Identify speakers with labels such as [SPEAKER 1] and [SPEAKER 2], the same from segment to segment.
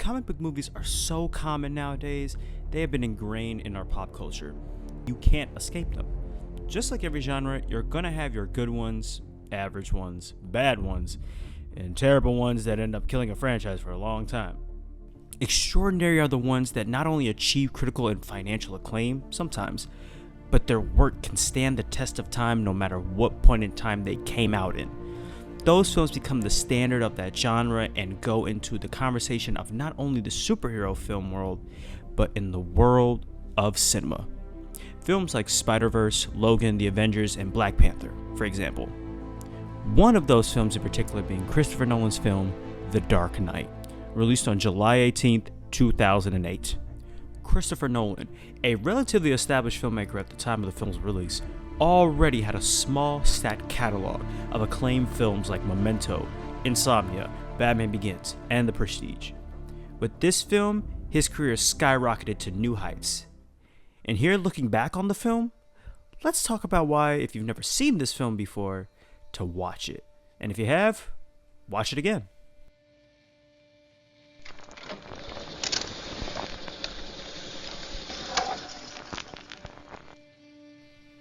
[SPEAKER 1] comic book movies are so common nowadays, they have been ingrained in our pop culture. You can't escape them. Just like every genre, you're gonna have your good ones, average ones, bad ones, and terrible ones that end up killing a franchise for a long time. Extraordinary are the ones that not only achieve critical and financial acclaim, sometimes, but their work can stand the test of time no matter what point in time they came out in. Those films become the standard of that genre and go into the conversation of not only the superhero film world, but in the world of cinema. Films like Spider-Verse, Logan, The Avengers, and Black Panther, for example. One of those films in particular being Christopher Nolan's film, The Dark Knight, released on July 18th, 2008. Christopher Nolan, a relatively established filmmaker at the time of the film's release, already had a small stacked catalog of acclaimed films like Memento, Insomnia, Batman Begins, and The Prestige. With this film, his career skyrocketed to new heights. And here, looking back on the film, let's talk about why, if you've never seen this film before, to watch it. And if you have, watch it again.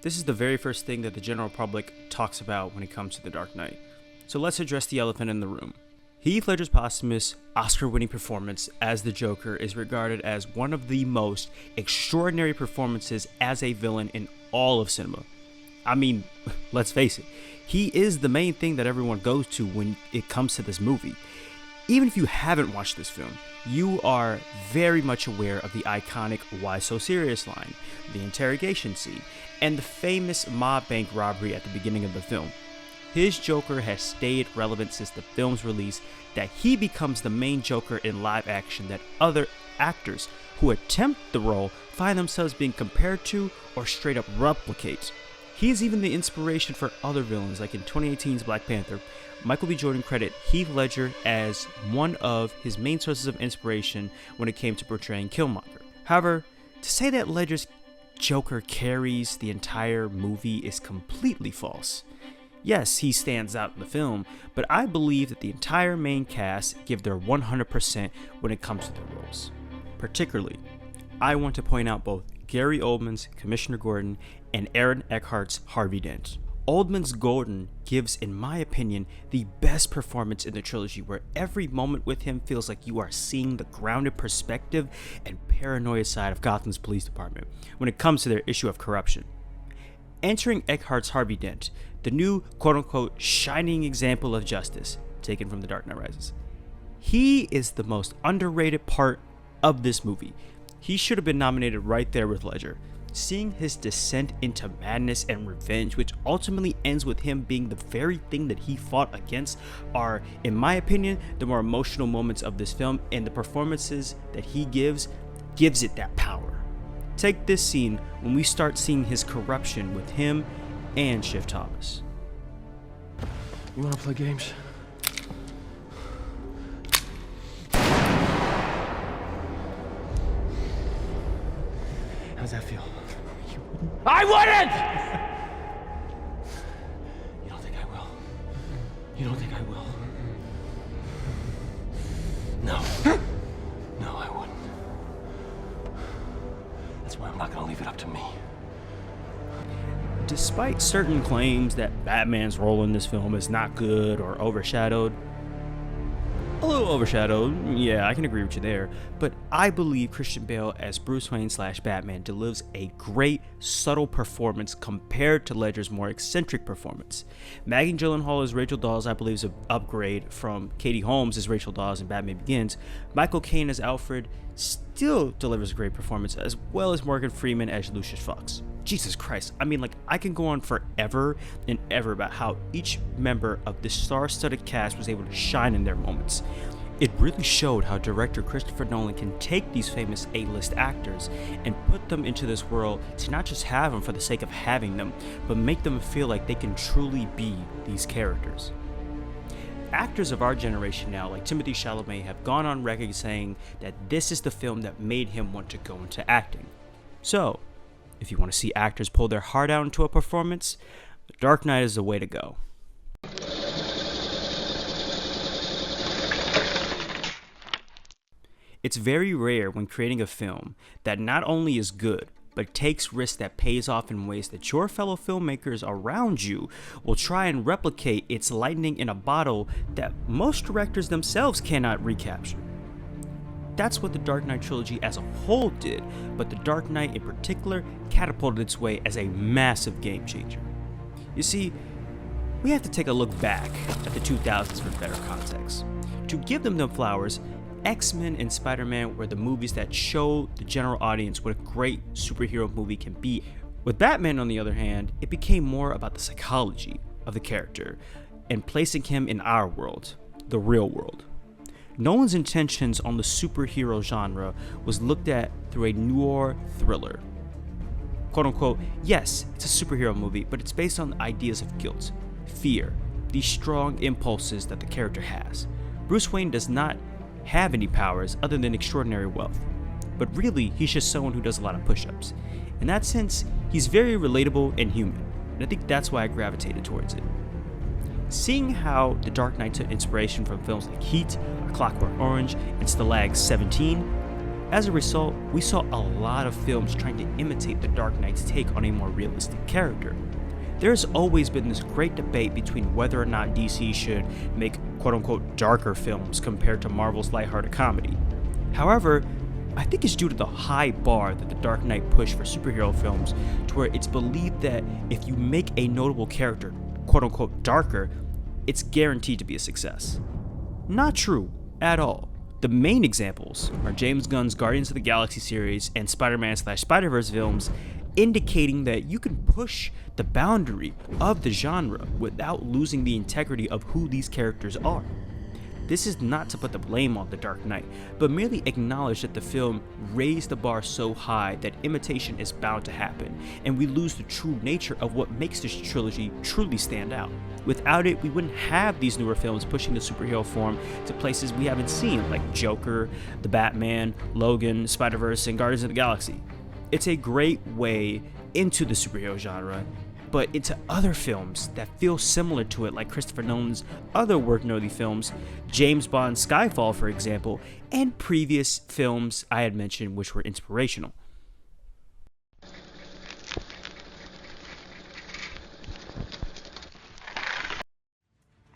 [SPEAKER 1] This is the very first thing that the general public talks about when it comes to The Dark Knight. So let's address the elephant in the room. Heath Ledger's posthumous, Oscar-winning performance as the Joker is regarded as one of the most extraordinary performances as a villain in all of cinema. I mean, let's face it, he is the main thing that everyone goes to when it comes to this movie. Even if you haven't watched this film, you are very much aware of the iconic "Why So Serious" line, the interrogation scene, and the famous mob bank robbery at the beginning of the film. His Joker has stayed relevant since the film's release, that he becomes the main Joker in live action that other actors who attempt the role find themselves being compared to or straight up replicate. He is even the inspiration for other villains, like in 2018's Black Panther. Michael B. Jordan credited Heath Ledger as one of his main sources of inspiration when it came to portraying Killmonger. However, to say that Ledger's Joker carries the entire movie is completely false. Yes, he stands out in the film, but I believe that the entire main cast give their 100% when it comes to their roles. Particularly, I want to point out both Gary Oldman's Commissioner Gordon and Aaron Eckhart's Harvey Dent. Oldman's Gordon gives, in my opinion, the best performance in the trilogy, where every moment with him feels like you are seeing the grounded perspective and paranoia side of Gotham's police department when it comes to their issue of corruption. Entering Eckhart's Harvey Dent, the new quote-unquote shining example of justice, taken from The Dark Knight Rises. He is the most underrated part of this movie. He should have been nominated right there with Ledger. Seeing his descent into madness and revenge, which ultimately ends with him being the very thing that he fought against, are, in my opinion, the more emotional moments of this film, and the performances that he gives it that power. Take this scene when we start seeing his corruption with him and Shiv Thomas.
[SPEAKER 2] You wanna play games? How's that feel? I wouldn't! You don't think I will? You don't think I will? No. No, I wouldn't. That's why I'm not gonna leave it up to me.
[SPEAKER 1] Despite certain claims that Batman's role in this film is not good or overshadowed, a little overshadowed, yeah, I can agree with you there, but I believe Christian Bale as Bruce Wayne / Batman delivers a great, subtle performance compared to Ledger's more eccentric performance. Maggie Gyllenhaal as Rachel Dawes, I believe, is an upgrade from Katie Holmes as Rachel Dawes in Batman Begins. Michael Caine as Alfred still delivers a great performance, as well as Morgan Freeman as Lucius Fox. Jesus Christ, I mean, I can go on forever and ever about how each member of this star-studded cast was able to shine in their moments. It really showed how director Christopher Nolan can take these famous A-list actors and put them into this world to not just have them for the sake of having them, but make them feel like they can truly be these characters. Actors of our generation now, like Timothée Chalamet, have gone on record saying that this is the film that made him want to go into acting. So, if you want to see actors pull their heart out into a performance, The Dark Knight is the way to go. It's very rare when creating a film that not only is good, but takes risks that pays off in ways that your fellow filmmakers around you will try and replicate its lightning in a bottle that most directors themselves cannot recapture. That's what the Dark Knight trilogy as a whole did, but the Dark Knight in particular catapulted its way as a massive game changer. You see, we have to take a look back at the 2000s for better context. To give them their flowers, X-Men and Spider-Man were the movies that showed the general audience what a great superhero movie can be. With Batman, on the other hand, it became more about the psychology of the character and placing him in our world, the real world. Nolan's intentions on the superhero genre was looked at through a noir thriller. Quote unquote, yes, it's a superhero movie, but it's based on ideas of guilt, fear, these strong impulses that the character has. Bruce Wayne does not have any powers other than extraordinary wealth, but really he's just someone who does a lot of push-ups. In that sense, he's very relatable and human, and I think that's why I gravitated towards it. Seeing how The Dark Knight took inspiration from films like Heat, A Clockwork Orange, and Stalag 17, as a result, we saw a lot of films trying to imitate The Dark Knight's take on a more realistic character. There's always been this great debate between whether or not DC should make quote-unquote darker films compared to Marvel's lighthearted comedy. However, I think it's due to the high bar that The Dark Knight pushed for superhero films, to where it's believed that if you make a notable character quote-unquote darker, it's guaranteed to be a success. Not true at all. The main examples are James Gunn's Guardians of the Galaxy series and Spider-Man/Spider-Verse films, indicating that you can push the boundary of the genre without losing the integrity of who these characters are. This is not to put the blame on The Dark Knight, but merely acknowledge that the film raised the bar so high that imitation is bound to happen, and we lose the true nature of what makes this trilogy truly stand out. Without it, we wouldn't have these newer films pushing the superhero form to places we haven't seen, like Joker, The Batman, Logan, Spider-Verse, and Guardians of the Galaxy. It's a great way into the superhero genre, but into other films that feel similar to it, like Christopher Nolan's other work-worthy films, James Bond's Skyfall, for example, and previous films I had mentioned which were inspirational.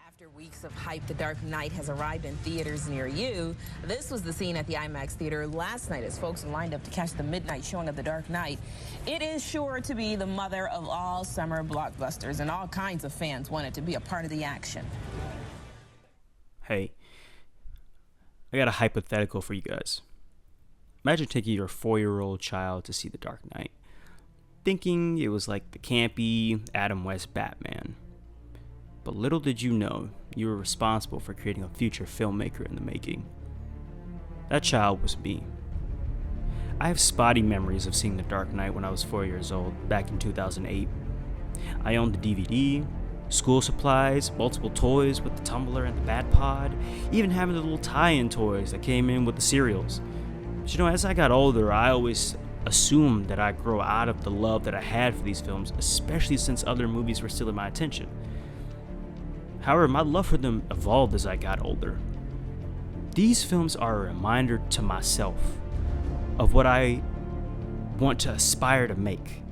[SPEAKER 3] After weeks of hype, The Dark Knight has arrived in theaters near you. This was the scene at the IMAX theater last night as folks lined up to catch the midnight showing of The Dark Knight. It is sure to be the mother of all summer blockbusters, and all kinds of fans wanted to be a part of the action.
[SPEAKER 1] Hey, I got a hypothetical for you guys. Imagine taking your 4-year-old child to see The Dark Knight, thinking it was like the campy Adam West Batman. But little did you know, you were responsible for creating a future filmmaker in the making. That child was me. I have spotty memories of seeing The Dark Knight when I was 4 years old, back in 2008. I owned the DVD, school supplies, multiple toys with the tumbler and the Bat Pod, even having the little tie-in toys that came in with the cereals. But as I got older, I always assumed that I'd grow out of the love that I had for these films, especially since other movies were stealing my attention. However, my love for them evolved as I got older. These films are a reminder to myself of what I want to aspire to make,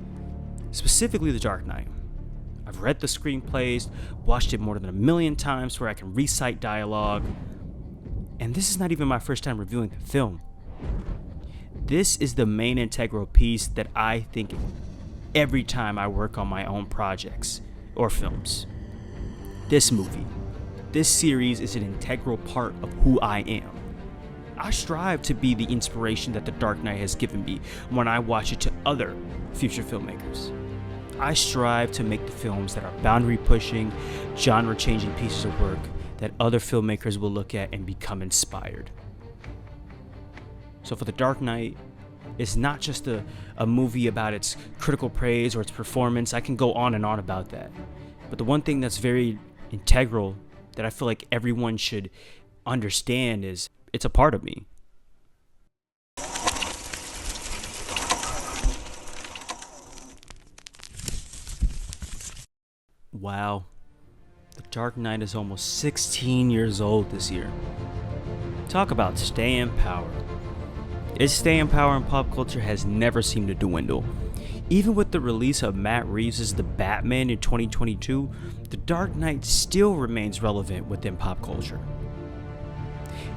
[SPEAKER 1] specifically The Dark Knight. I've read the screenplays, watched it more than 1 million times where I can recite dialogue, and this is not even my first time reviewing the film. This is the main integral piece that I think every time I work on my own projects or films. This movie, this series is an integral part of who I am. I strive to be the inspiration that The Dark Knight has given me when I watch it to other future filmmakers. I strive to make the films that are boundary-pushing, genre-changing pieces of work that other filmmakers will look at and become inspired. So for The Dark Knight, it's not just a movie about its critical praise or its performance. I can go on and on about that. But the one thing that's very integral that I feel like everyone should understand is it's a part of me. Wow. The Dark Knight is almost 16 years old this year. Talk about staying power. Its staying power in pop culture has never seemed to dwindle. Even with the release of Matt Reeves' The Batman in 2022, The Dark Knight still remains relevant within pop culture.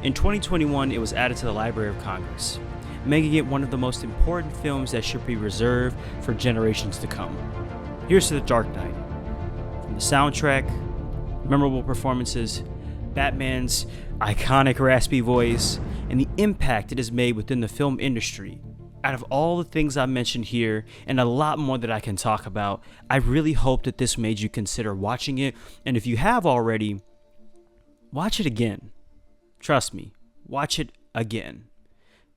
[SPEAKER 1] In 2021, it was added to the Library of Congress, making it one of the most important films that should be reserved for generations to come. Here's to The Dark Knight. From the soundtrack, memorable performances, Batman's iconic raspy voice, and the impact it has made within the film industry. Out of all the things I mentioned here, and a lot more that I can talk about, I really hope that this made you consider watching it, and if you have already, watch it again. Trust me, watch it again.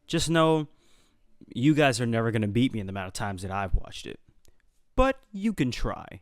[SPEAKER 1] Just know, you guys are never going to beat me in the amount of times that I've watched it. But you can try.